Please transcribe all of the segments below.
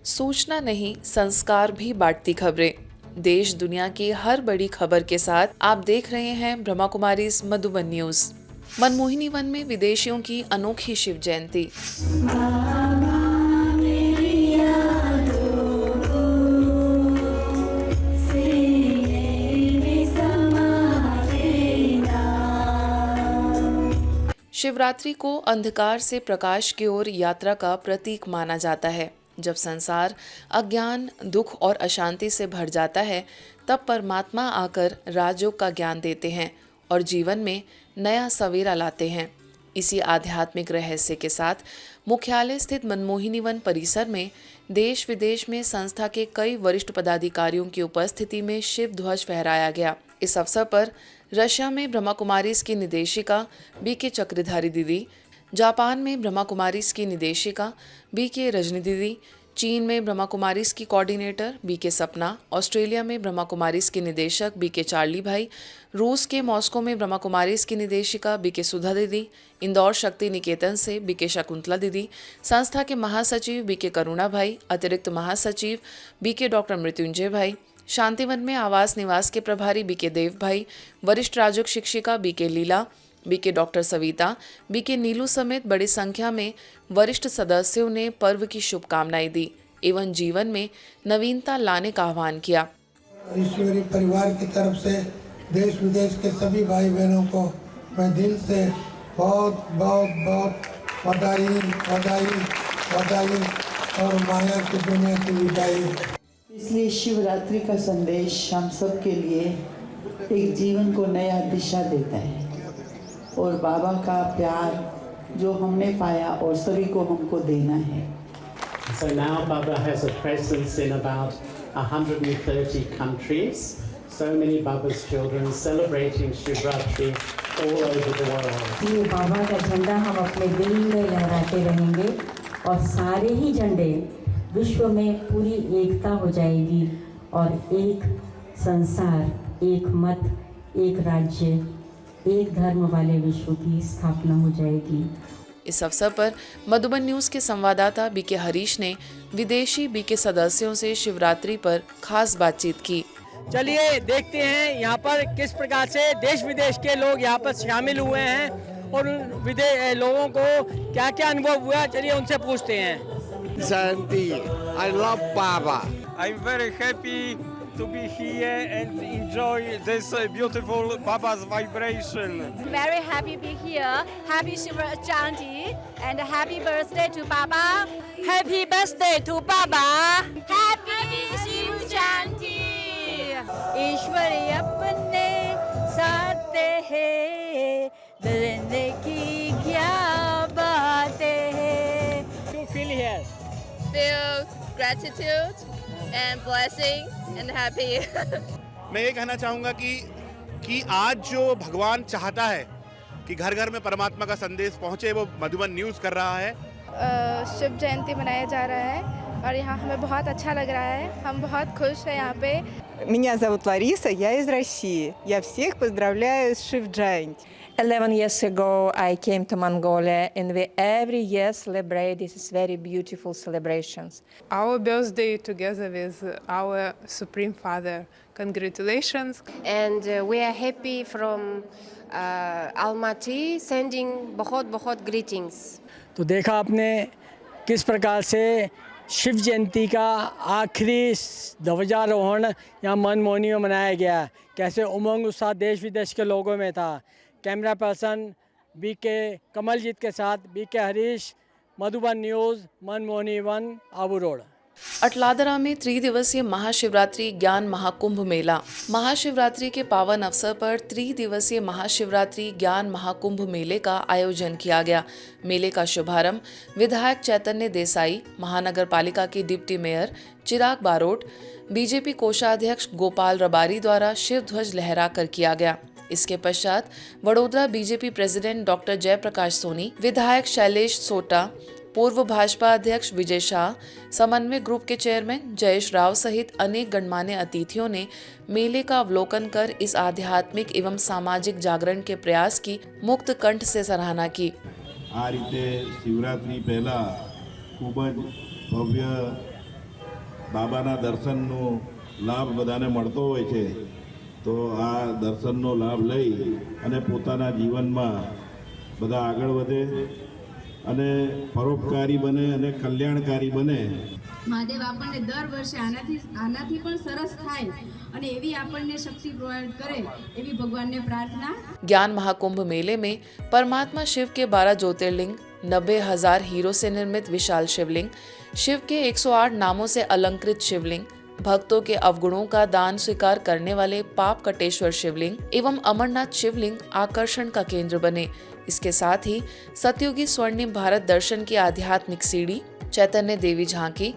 सूचना नहीं, संस्कार भी बांटती खबरें। देश दुनिया की हर बड़ी खबर के साथ आप देख रहे हैं ब्रह्मा कुमारी मधुबन न्यूज। मनमोहिनी वन में विदेशियों की अनोखी शिव जयंती। शिवरात्रि को अंधकार से प्रकाश की ओर यात्रा का प्रतीक माना जाता है। जब संसार अज्ञान, दुख और अशांति से भर जाता है, तब परमात्मा आकर राजयोग का ज्ञान देते हैं और जीवन में नया सवेरा लाते हैं। इसी आध्यात्मिक रहस्य के साथ मुख्यालय स्थित मनमोहिनी वन परिसर में देश विदेश में संस्था के कई वरिष्ठ पदाधिकारियों की उपस्थिति में शिव ध्वज फहराया गया। इस अवसर पर रशिया में ब्रह्मा कुमारीज की निदेशिका बीके चक्रधारी दीदी, जापान में ब्रह्मा कुमारीज की निदेशिका बीके रजनी दीदी, चीन में ब्रह्मा कुमारीज की कोऑर्डिनेटर बीके सपना, ऑस्ट्रेलिया में ब्रह्मा कुमारीज के निदेशक बीके चार्ली भाई, रूस के मॉस्को में ब्रह्मा कुमारीज की निदेशिका बीके सुधा दीदी, इंदौर शक्ति निकेतन से बीके शकुंतला दीदी, संस्था के महासचिव बीके करुणा भाई, अतिरिक्त महासचिव बीके डॉक्टर मृत्युंजय भाई, शांतिवन में आवास निवास के प्रभारी बीके देव भाई, वरिष्ठ राजयोग शिक्षिका बीके लीला, बीके डॉक्टर सविता, बीके नीलू समेत बड़ी संख्या में वरिष्ठ सदस्यों ने पर्व की शुभकामनाएं दी एवं जीवन में नवीनता लाने का आह्वान किया। ईश्वरी परिवार की तरफ से देश विदेश के सभी भाई बहनों को मैं दिल से बहुत बहुत बहुत बधाई बधाई बधाई और माया की दुनिया की विदाई। इसलिए शिवरात्रि का संदेश हम सब के लिए एक जीवन को नया दिशा देता है और बाबा का प्यार जो हमने पाया और सभी को हमको देना है। So now Baba has a presence in about 130 countries. So many Baba's children celebrating Shivratri all over the world. ये बाबा का झंडा हम अपने दिल में लहराते रहेंगे और सारे ही झंडे विश्व में पूरी एकता हो जाएगी और एक संसार, एक मत, एक राज्य, एक धर्म वाले विश्व की स्थापना हो जाएगी। इस अवसर पर मधुबन न्यूज के संवाददाता बीके हरीश ने विदेशी बीके सदस्यों से शिवरात्रि पर खास बातचीत की। चलिए देखते हैं यहाँ पर किस प्रकार से देश विदेश के लोग यहाँ पर शामिल हुए हैं और उन लोगों को क्या क्या अनुभव हुआ, चलिए उनसे पूछते हैं। Santi, I love Baba. I'm very happy to be here and enjoy this beautiful Baba's vibration. Very happy to be here. Happy Shiva Jayanti and happy birthday to Baba. Happy birthday to Baba. Happy Shiva Jayanti. ईश्वरी अपने साथ है, डरने की क्या बात है। You feel here? Feel gratitude and blessing and happy. मैं ये कहना चाहूँगा कि आज जो भगवान चाहता है कि घर घर में परमात्मा का संदेश पहुँचे, वो मधुबन न्यूज़ कर रहा है। शिव जयंती मनाया जा रहा है और यहाँ हमें बहुत अच्छा लग रहा है। हम बहुत खुश हैं यहाँ पे। Меня зовут Лариса, я из России. Я всех поздравляю с Shiv Jayanti. 11 years ago, I came to Mongolia, and we every year celebrate these very beautiful celebrations. Our birthday together with our Supreme Father. Congratulations. And we are happy from Almaty, sending बहुत greetings. तो देखा आपने किस प्रकार से शिव जयंती का आखिरी ध्वजारोहण यहाँ मनमोहिनी में मनाया गया, कैसे उमंग उत्साह देश विदेश के लोगों में था। कैमरा पर्सन बीके कमलजीत के साथ बीके हरीश, मधुबन न्यूज़, मनमोहिनी वन, आबू रोड। अटलादरा में त्रिदिवसीय महाशिवरात्रि ज्ञान महाकुंभ मेला। महाशिवरात्रि के पावन अवसर पर त्रिदिवसीय महाशिवरात्रि ज्ञान महाकुंभ मेले का आयोजन किया गया। मेले का शुभारंभ विधायक चैतन्य देसाई, महानगर पालिका की डिप्टी मेयर चिराग बारोट, बीजेपी कोषाध्यक्ष गोपाल रबारी द्वारा शिव ध्वज लहराकर किया गया। इसके पश्चात Vadodara BJP president doctor Jayprakash Soni, विधायक शैलेश सोटा, पूर्व भाजपा अध्यक्ष विजय शाह, समन्वय ग्रुप के चेयरमैन जयेश राव सहित अनेक गणमान्य अतिथियों ने मेले का अवलोकन कर इस आध्यात्मिक एवं सामाजिक जागरण के प्रयास की मुक्त कंठ से सराहना की। आ रीते शिवरात्रि पहला खूब भव्य બાબાના દર્શનનો લાભ બધાને મળતો હોય છે, તો આ દર્શનનો લાભ લઈ અને પોતાના જીવનમાં બધા આગળ વધે અને પરોપકારી બને અને કલ્યાણકારી બને. મહાદેવ આપણને દર વર્ષે આનાથી પણ સરસ થાય અને એવી આપણને શક્તિ પ્રોવાइड करे, એવી ભગવાનને प्रार्थना। ज्ञान महाकुंभ मेले में परमात्मा शिव के 12 ज्योतिर्लिंग, 90,000 हीरो से निर्मित विशाल शिवलिंग, शिव के 108 नामों से अलंकृत शिवलिंग, भक्तों के अवगुणों का दान स्वीकार करने वाले पाप कटेश्वर शिवलिंग एवं अमरनाथ शिवलिंग आकर्षण का केंद्र बने। इसके साथ ही सतयुगी स्वर्णिम भारत दर्शन की आध्यात्मिक सीढ़ी, चैतन्य देवी झांकी,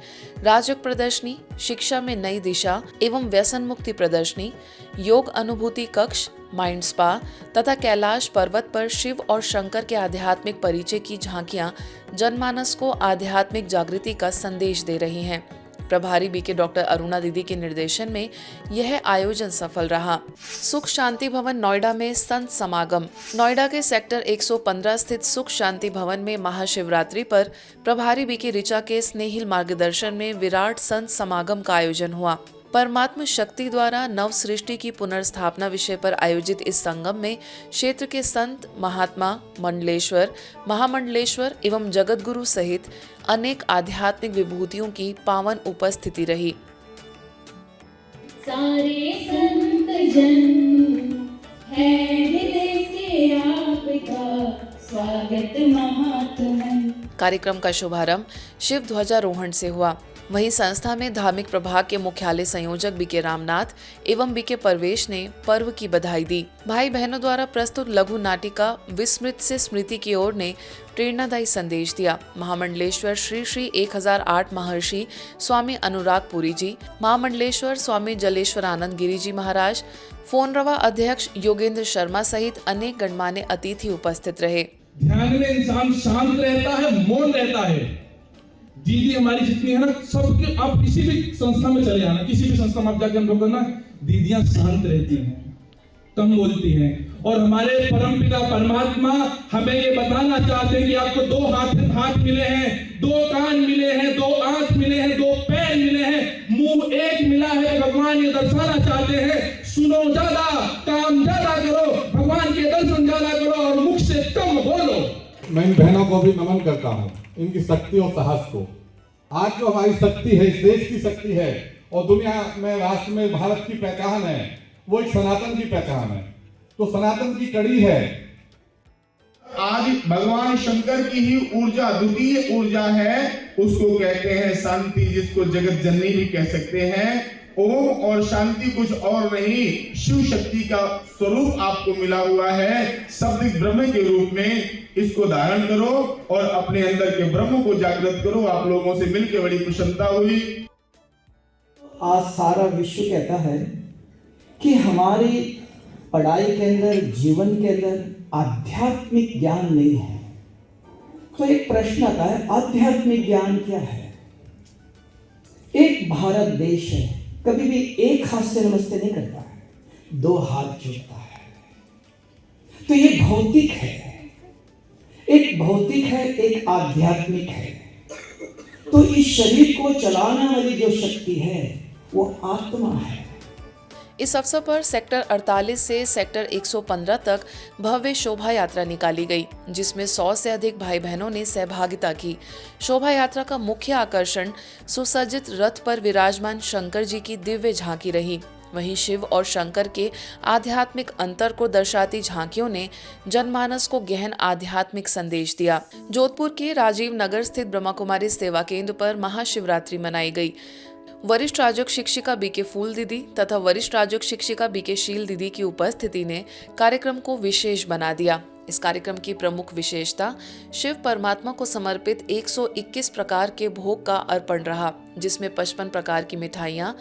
राजयोग प्रदर्शनी, शिक्षा में नई दिशा एवं व्यसन मुक्ति प्रदर्शनी, योग अनुभूति कक्ष, माइंड स्पा तथा कैलाश पर्वत पर शिव और शंकर के आध्यात्मिक परिचय की झांकियां जनमानस को आध्यात्मिक जागृति का संदेश दे रही हैं। प्रभारी बीके डॉक्टर अरुणा दीदी के निर्देशन में यह आयोजन सफल रहा। सुख शांति भवन नोएडा में संत समागम। नोएडा के सेक्टर 115 स्थित सुख शांति भवन में महाशिवरात्रि पर प्रभारी बीके ऋचा के स्नेहिल मार्गदर्शन में विराट संत समागम का आयोजन हुआ। परमात्म शक्ति द्वारा नव सृष्टि की पुनर्स्थापना विषय पर आयोजित इस संगम में क्षेत्र के संत, महात्मा, मंडलेश्वर, महामंडलेश्वर एवं जगतगुरु सहित अनेक आध्यात्मिक विभूतियों की पावन उपस्थिति रही। सारे संत जन है हृदय से आपका स्वागत महात्मन। कार्यक्रम का शुभारंभ शिव ध्वजारोहण से हुआ। वहीं संस्था में धार्मिक प्रभाग के मुख्यालय संयोजक बीके रामनाथ एवं बीके परवेश ने पर्व की बधाई दी। भाई बहनों द्वारा प्रस्तुत लघु नाटिका विस्मृत से स्मृति की ओर ने प्रेरणादायी संदेश दिया। महामंडलेश्वर श्री श्री 1008 महर्षि स्वामी अनुराग पुरी जी, महामंडलेश्वर स्वामी जलेश्वर आनंद गिरी जी महाराज, फोनरवा अध्यक्ष योगेंद्र शर्मा सहित अनेक गणमान्य अतिथि उपस्थित रहे। ध्यान में इंसान शांत रहता है, मौन रहता है। दीदी हमारी जितनी है ना, सबके आप किसी भी संस्था में चले जाना, किसी भी संस्था में आप जाकर हम लोग ना, दीदियां शांत रहती हैं, कम बोलती हैं। और हमारे परमपिता परमात्मा हमें ये बताना चाहते हैं कि आपको 2 हाथ मिले हैं, 2 कान मिले हैं, 2 आंख मिले हैं, 2 पैर मिले हैं, मुंह एक मिला है। भगवान ये दर्शाना चाहते हैं, सुनो ज्यादा, काम ज्यादा करो, भगवान के दर्शन ज्यादा करो और मुख से कम बोलो। मैं इन बहनों को भी नमन करता हूँ, इनकी शक्ति और साहस को। आज जो हमारी शक्ति है, इस देश की शक्ति है और दुनिया में, राष्ट्र में भारत की पहचान है, वो एक सनातन की पहचान है। तो सनातन की कड़ी है। आज भगवान शंकर की ही ऊर्जा, द्वितीय ऊर्जा है, उसको कहते हैं शांति, जिसको जगत जननी भी कह सकते हैं। ओम और शांति कुछ और नहीं, शिव शक्ति का स्वरूप आपको मिला हुआ है शब्द ब्रह्म के रूप में। इसको धारण करो और अपने अंदर के ब्रह्म को जागृत करो। आप लोगों से मिलकर बड़ी प्रसन्नता हुई। आज सारा विश्व कहता है कि हमारी पढ़ाई के अंदर, जीवन के अंदर आध्यात्मिक ज्ञान नहीं है। तो एक प्रश्न आता है, आध्यात्मिक ज्ञान क्या है? एक भारत देश है, कभी भी एक हाथ से नमस्ते नहीं करता है, 2 हाथ जोड़ता है। तो ये भौतिक है, एक भौतिक है, एक आध्यात्मिक है। तो इस शरीर को चलाने वाली जो शक्ति है वो आत्मा है। इस अवसर पर सेक्टर 48 से सेक्टर 115 तक भव्य शोभा यात्रा निकाली गई, जिसमें 100 से अधिक भाई बहनों ने सहभागिता की। शोभा यात्रा का मुख्य आकर्षण सुसज्जित रथ पर विराजमान शंकर जी की दिव्य झांकी रही। वहीं शिव और शंकर के आध्यात्मिक अंतर को दर्शाती झांकियों ने जनमानस को गहन आध्यात्मिक संदेश दिया। जोधपुर के राजीव नगर स्थित ब्रह्मा कुमारी सेवा केंद्र पर महाशिवरात्रि मनाई गई। वरिष्ठ राजयोग शिक्षिका बीके फूल दीदी तथा वरिष्ठ राजयोग शिक्षिका बीके शील दीदी की उपस्थिति ने कार्यक्रम को विशेष बना दिया। इस कार्यक्रम की प्रमुख विशेषता शिव परमात्मा को समर्पित 121 प्रकार के भोग का अर्पण रहा, जिसमें 55 प्रकार की मिठाइयाँ,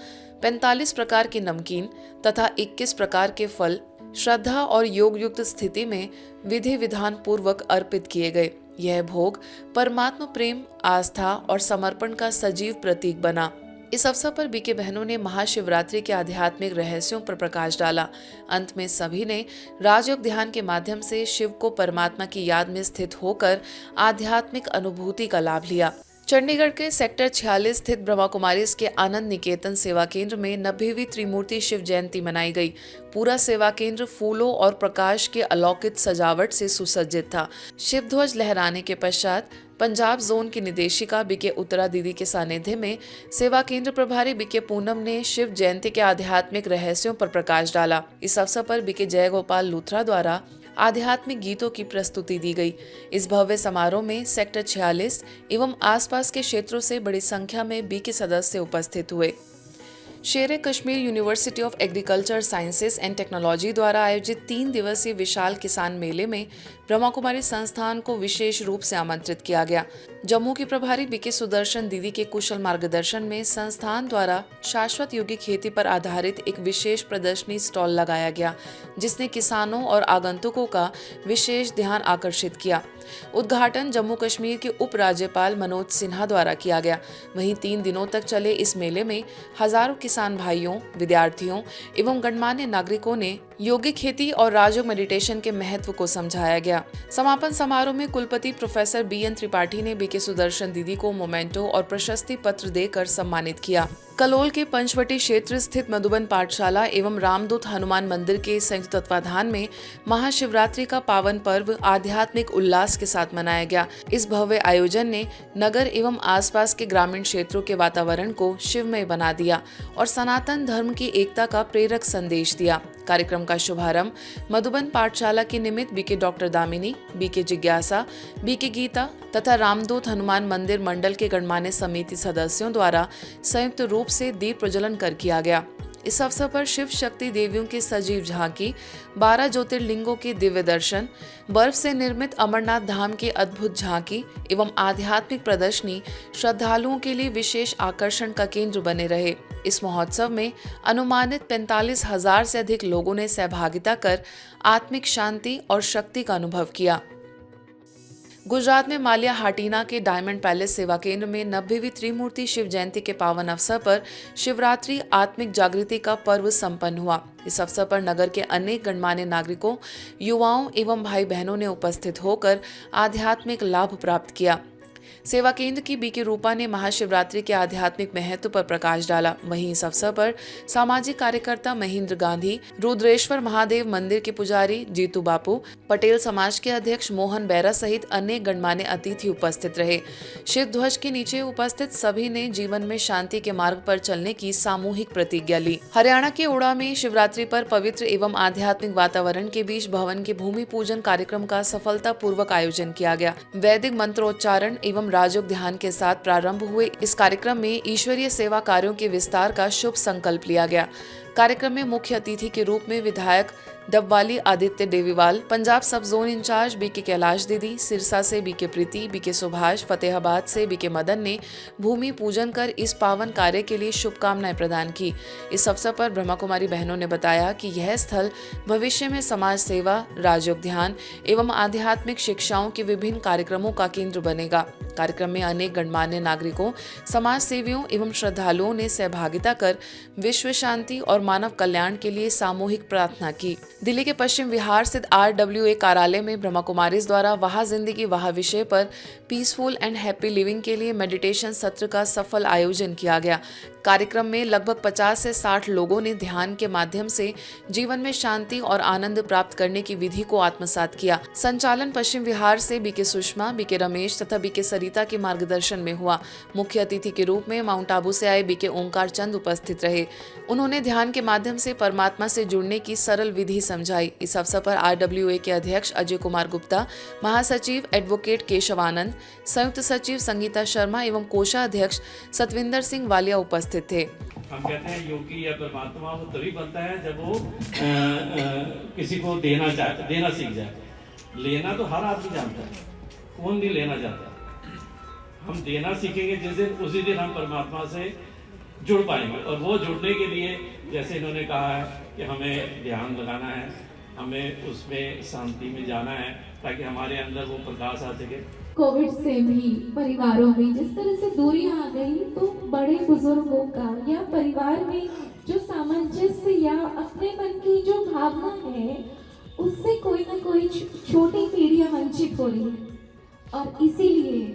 45 प्रकार के नमकीन तथा 21 प्रकार के फल श्रद्धा और योग युक्त स्थिति में विधि विधान पूर्वक अर्पित किए गए। यह भोग परमात्मा प्रेम, आस्था और समर्पण का सजीव प्रतीक बना। इस अवसर पर बीके बहनों ने महाशिवरात्रि के आध्यात्मिक रहस्यों पर प्रकाश डाला। अंत में सभी ने राजयोग ध्यान के माध्यम से शिव को परमात्मा की याद में स्थित होकर आध्यात्मिक अनुभूति का लाभ लिया। चंडीगढ़ के सेक्टर 46 स्थित ब्रह्मा कुमारीज के आनंद निकेतन सेवा केंद्र में 90वीं त्रिमूर्ति शिव जयंती मनाई गई। पूरा सेवा केंद्र फूलों और प्रकाश के अलौकिक सजावट से सुसज्जित था। शिव ध्वज लहराने के पश्चात पंजाब जोन की निदेशिका बीके उत्तरा दीदी के सानिध्य में सेवा केंद्र प्रभारी बीके पूनम ने शिव जयंती के आध्यात्मिक रहस्यों पर प्रकाश डाला। इस अवसर पर बीके जय गोपाल लूथरा द्वारा आध्यात्मिक गीतों की प्रस्तुति दी गई। इस भव्य समारोह में सेक्टर 46 एवं आसपास के क्षेत्रों से बड़ी संख्या में बीके सदस्य उपस्थित हुए। शेर Kashmir university of agriculture sciences and technology द्वारा आयोजित 3 दिवसीय विशाल किसान मेले में ब्रह्मा कुमारी संस्थान को विशेष रूप से आमंत्रित किया गया। जम्मू की प्रभारी बीके सुदर्शन दीदी के कुशल मार्गदर्शन में संस्थान द्वारा शाश्वत योगी खेती पर आधारित एक विशेष प्रदर्शनी स्टॉल लगाया गया, जिसने किसानों और आगंतुकों का विशेष ध्यान आकर्षित किया। उद्घाटन जम्मू कश्मीर के उप राज्यपाल मनोज सिन्हा द्वारा किया गया। वहीं 3 दिनों तक चले इस मेले में हजारों किसान भाइयों, विद्यार्थियों एवं गणमान्य नागरिकों ने योगिक खेती और राजयोग मेडिटेशन के महत्व को समझाया गया। समापन समारोह में कुलपति प्रोफेसर BN त्रिपाठी ने बीके सुदर्शन दीदी को मोमेंटो और प्रशस्ति पत्र देकर सम्मानित किया। कलोल के पंचवटी क्षेत्र स्थित मधुबन पाठशाला एवं रामदूत हनुमान मंदिर के संयुक्त तत्वाधान में महाशिवरात्रि का पावन पर्व आध्यात्मिक उल्लास के साथ मनाया गया। इस भव्य आयोजन ने नगर एवं आसपास के ग्रामीण क्षेत्रों के वातावरण को शिवमय बना दिया और सनातन धर्म की एकता का प्रेरक संदेश दिया। कार्यक्रम का शुभारंभ मधुबन पाठशाला के निमित्त बीके डॉक्टर दामिनी, बीके जिज्ञासा, बीके गीता तथा रामदूत हनुमान मंदिर मंडल के गणमान्य समिति सदस्यों द्वारा संयुक्त रूप से दीप प्रज्वलन कर किया गया। इस अवसर पर शिव शक्ति देवियों की सजीव झांकी, 12 ज्योतिर्लिंगों के दिव्य दर्शन, बर्फ से निर्मित अमरनाथ धाम की अद्भुत झांकी एवं आध्यात्मिक प्रदर्शनी श्रद्धालुओं के लिए विशेष आकर्षण का केंद्र बने रहे। इस महोत्सव में अनुमानित 45,000 से अधिक लोगों ने सहभागिता कर आत्मिक शांति और शक्ति का अनुभव किया। गुजरात में मालिया हाटीना के डायमंड पैलेस सेवा केंद्र में 90वीं त्रिमूर्ति शिव जयंती के पावन अवसर पर शिवरात्रि आत्मिक जागृति का पर्व संपन्न हुआ। इस अवसर पर नगर के अनेक गणमान्य नागरिकों, युवाओं एवं भाई बहनों ने उपस्थित होकर आध्यात्मिक लाभ प्राप्त किया। सेवा केंद्र की बीके रूपा ने महाशिवरात्रि के आध्यात्मिक महत्व पर प्रकाश डाला। वहीं इस अवसर पर सामाजिक कार्यकर्ता महेंद्र गांधी, रुद्रेश्वर महादेव मंदिर के पुजारी जीतू बापू, पटेल समाज के अध्यक्ष मोहन बैरा सहित अनेक गणमान्य अतिथि उपस्थित रहे। शिव ध्वज के नीचे उपस्थित सभी ने जीवन में शांति के मार्ग पर चलने की सामूहिक प्रतिज्ञा ली। हरियाणा के उड़ा में शिवरात्रि पर पवित्र एवं आध्यात्मिक वातावरण के बीच भवन के भूमि पूजन कार्यक्रम का सफलता पूर्वक आयोजन किया गया। वैदिक मंत्रोच्चारण एवं राजयोग ध्यान के साथ प्रारंभ हुए इस कार्यक्रम में ईश्वरीय सेवा कार्यों के विस्तार का शुभ संकल्प लिया गया। कार्यक्रम में मुख्य अतिथि के रूप में विधायक डबवाली आदित्य डेवीवाल, पंजाब सब जोन इंचार्ज बीके कैलाश दीदी, सिरसा से बीके प्रीति, बीके सुभाष, फतेहाबाद से बीके मदन ने भूमि पूजन कर इस पावन कार्य के लिए शुभकामनाएं प्रदान की। इस अवसर पर ब्रह्मा कुमारी बहनों ने बताया कि यह स्थल भविष्य में समाज सेवा, राजयोग ध्यान एवं आध्यात्मिक शिक्षाओं के विभिन्न कार्यक्रमों का केंद्र बनेगा। कार्यक्रम में अनेक गणमान्य नागरिकों, समाज सेवियों एवं श्रद्धालुओं ने सहभागिता कर विश्व शांति और मानव कल्याण के लिए सामूहिक प्रार्थना की। दिल्ली के पश्चिम विहार स्थित RWA कार्यालय में ब्रह्मा कुमारीज द्वारा वहाँ जिंदगी वहाँ विषय पर पीसफुल एंड हैप्पी लिविंग के लिए मेडिटेशन सत्र का सफल आयोजन किया गया। कार्यक्रम में लगभग 50 से 60 लोगों ने ध्यान के माध्यम से जीवन में शांति और आनंद प्राप्त करने की विधि को आत्मसात किया। संचालन पश्चिम विहार से बीके सुषमा, बीके रमेश तथा बीके सरिता के मार्गदर्शन में हुआ। मुख्य अतिथि के रूप में माउंट आबू से आए बीके ओंकार चंद उपस्थित रहे। उन्होंने ध्यान के माध्यम से परमात्मा से जुड़ने की सरल विधि समझाई। इस अवसर पर RWA के अध्यक्ष अजय कुमार गुप्ता, महासचिव एडवोकेट केशव आनंद, संयुक्त सचिव संगीता शर्मा एवं कोषाध्यक्ष सतविंदर सिंह वालिया उपस्थित थे। हम कहते हैं योगी या परमात्मा वो तभी बनता है जब वो किसी को देना सीख जाए। लेना तो हर आदमी जानता है, कौन नहीं लेना चाहता। हम देना सीखेंगे जिस दिन, उसी दिन हम परमात्मा से जुड़ पाएंगे। और वो जुड़ने के लिए जैसे इन्होंने कहा है कि हमें ध्यान लगाना है, हमें उसमें शांति में जाना है ताकि हमारे अंदर वो प्रकाश आ सके। कोविड से भी परिवारों में जिस तरह से दूरियां आ गई, तो बड़े बुजुर्गों का या परिवार में जो सामंजस्य या अपनेपन की जो भावना है, उससे कोई ना कोई छोटी पीढ़ियां वंचित हो रही है। और इसीलिए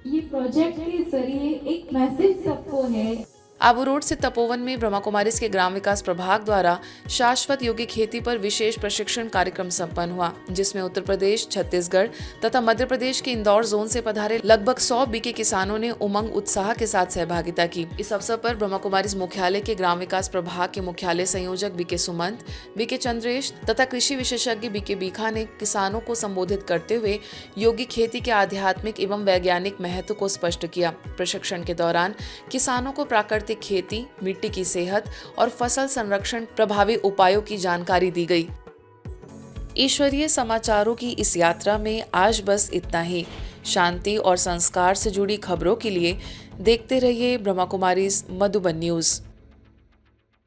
ये प्रोजेक्ट के जरिए एक मैसेज सबको है। आबू रोड से तपोवन में ब्रह्मा कुमारीज के ग्राम विकास प्रभाग द्वारा शाश्वत योगी खेती पर विशेष प्रशिक्षण कार्यक्रम संपन्न हुआ, जिसमें उत्तर प्रदेश, छत्तीसगढ़ तथा मध्य प्रदेश के इंदौर जोन से पधारे लगभग 100 बीके किसानों ने उमंग उत्साह के साथ सहभागिता की। इस अवसर पर ब्रह्मा कुमारीज मुख्यालय के ग्राम विकास प्रभाग के मुख्यालय संयोजक बीके सुमंत, बीके चंद्रेश तथा कृषि विशेषज्ञ बीके बीखा ने किसानों को संबोधित करते हुए योगी खेती के आध्यात्मिक एवं वैज्ञानिक महत्व को स्पष्ट किया। प्रशिक्षण के दौरान किसानों को प्राकृतिक खेती, मिट्टी की सेहत और फसल संरक्षण प्रभावी उपायों की जानकारी दी गई। ईश्वरीय समाचारों की इस यात्रा में आज बस इतना ही। शांति और संस्कार से जुड़ी खबरों के लिए देखते रहिए ब्रह्मा कुमारीज मधुबन न्यूज।